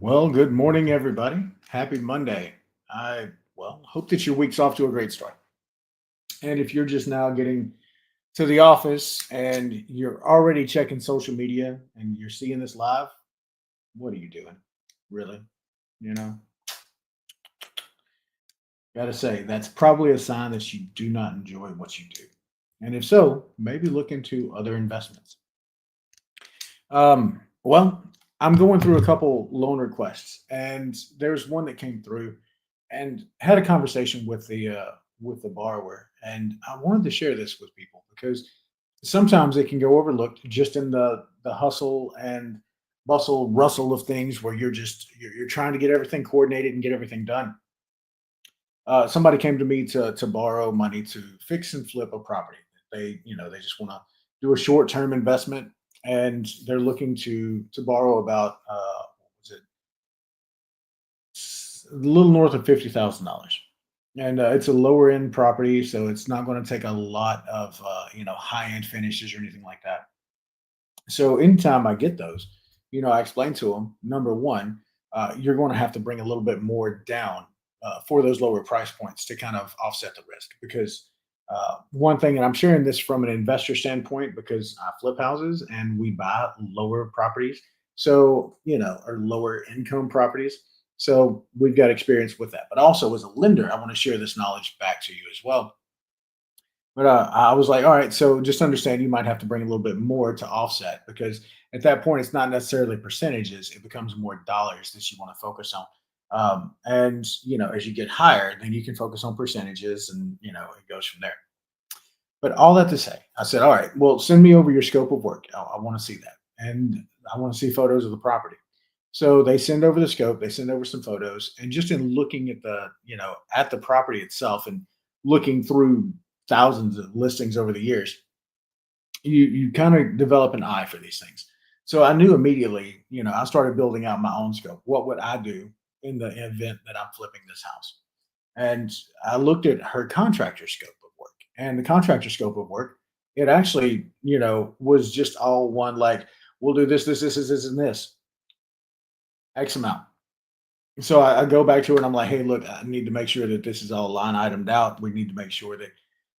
Well, good morning, everybody. Happy Monday. I hope that your week's off to a great start. And if you're just now getting to the office and you're already checking social media and you're seeing this live, what are you doing? Really? You know, gotta say, that's probably a sign that you do not enjoy what you do. And if so, maybe look into other investments. Well, I'm going through a couple loan requests, and there's one that came through, and had a conversation with the borrower, and I wanted to share this with people because sometimes it can go overlooked just in the hustle and bustle rustle of things where you're trying to get everything coordinated and get everything done. Somebody came to me to borrow money to fix and flip a property. They just want to do a short term investment, and they're looking to borrow about what was it, a little north of $50,000. And it's a lower end property, so it's not going to take a lot of high end finishes or anything like that. So anytime I get those, I explain to them, number one, you're going to have to bring a little bit more down for those lower price points to kind of offset the risk. Because one thing, and I'm sharing this from an investor standpoint because I flip houses and we buy lower properties. So, or lower income properties. So we've got experience with that. But also as a lender, I want to share this knowledge back to you as well. But I was like, all right, so just understand you might have to bring a little bit more to offset because at that point, it's not necessarily percentages; it becomes more dollars that you want to focus on. And as you get higher, then you can focus on percentages, and it goes from there. But all that to say, I said, all right, well, send me over your scope of work. I want to see that, and I want to see photos of the property. So they send over the scope, they send over some photos, and just in looking at at the property itself and looking through thousands of listings over the years, you kind of develop an eye for these things. So I knew immediately, I started building out my own scope. What would I do in the event that I'm flipping this house? And I looked at her contractor scope of work, and the contractor scope of work, it actually, was just all one like, we'll do this, and this X amount. So I go back to her and I'm like, hey, look, I need to make sure that this is all line itemed out. We need to make sure that,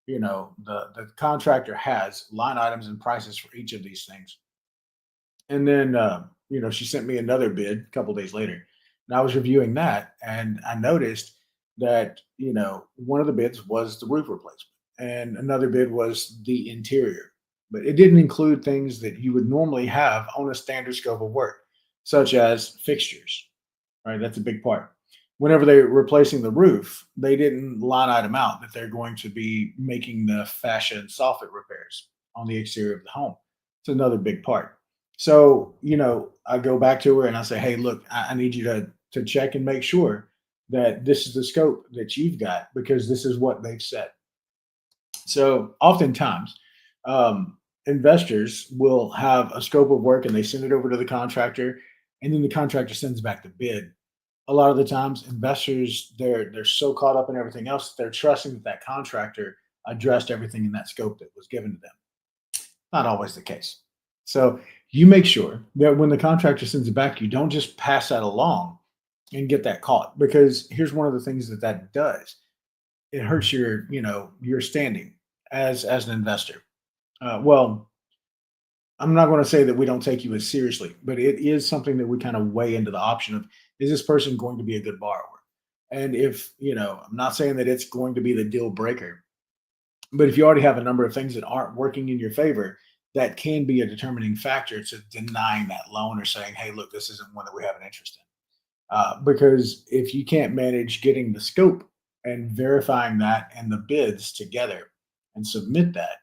the contractor has line items and prices for each of these things. And then, she sent me another bid a couple days later. And I was reviewing that and I noticed that, one of the bids was the roof replacement and another bid was the interior. But it didn't include things that you would normally have on a standard scope of work, such as fixtures, right? That's a big part. Whenever they're replacing the roof, they didn't line item out that they're going to be making the fascia and soffit repairs on the exterior of the home. It's another big part. So, I go back to her and I say, hey, look, I need you to check and make sure that this is the scope that you've got because this is what they've set. So oftentimes, investors will have a scope of work and they send it over to the contractor, and then the contractor sends back the bid. A lot of the times, investors they're so caught up in everything else, they're trusting that that contractor addressed everything in that scope that was given to them. Not always the case. So you make sure that when the contractor sends it back, you don't just pass that along and get that caught because here's one of the things that that does. It hurts your standing as an investor. Well, I'm not going to say that we don't take you as seriously, but it is something that we kind of weigh into the option of is this person going to be a good borrower? And if, I'm not saying that it's going to be the deal breaker, but if you already have a number of things that aren't working in your favor, that can be a determining factor to denying that loan or saying, hey, look, this isn't one that we have an interest in. Because if you can't manage getting the scope and verifying that and the bids together and submit that,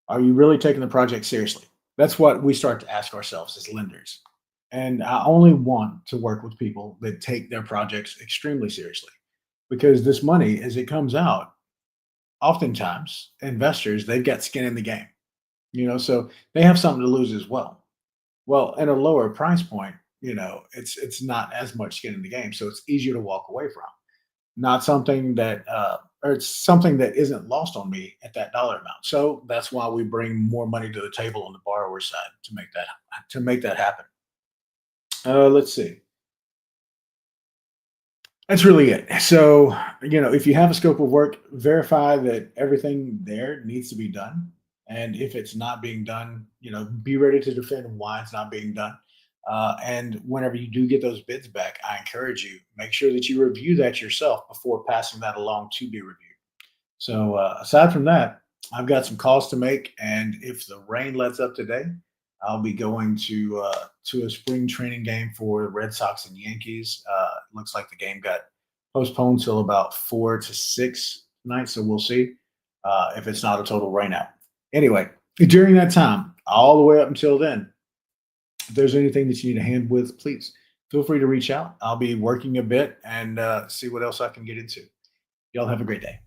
are you really taking the project seriously? That's what we start to ask ourselves as lenders. And I only want to work with people that take their projects extremely seriously because this money, as it comes out, oftentimes investors, they've got skin in the game, so they have something to lose as well. Well, at a lower price point, it's not as much skin in the game. So it's easier to walk away from. Not something that or it's something that isn't lost on me at that dollar amount. So that's why we bring more money to the table on the borrower side to make that happen. Let's see. That's really it. So, if you have a scope of work, verify that everything there needs to be done. And if it's not being done, be ready to defend why it's not being done. And whenever you do get those bids back, I encourage you, make sure that you review that yourself before passing that along to be reviewed. So, aside from that, I've got some calls to make. And if the rain lets up today, I'll be going to a spring training game for the Red Sox and Yankees. Looks like the game got postponed till about 4 to 6 tonight, so we'll see if it's not a total rainout. Anyway, during that time, all the way up until then, if there's anything that you need a hand with, please feel free to reach out. I'll be working a bit and see what else I can get into. Y'all have a great day.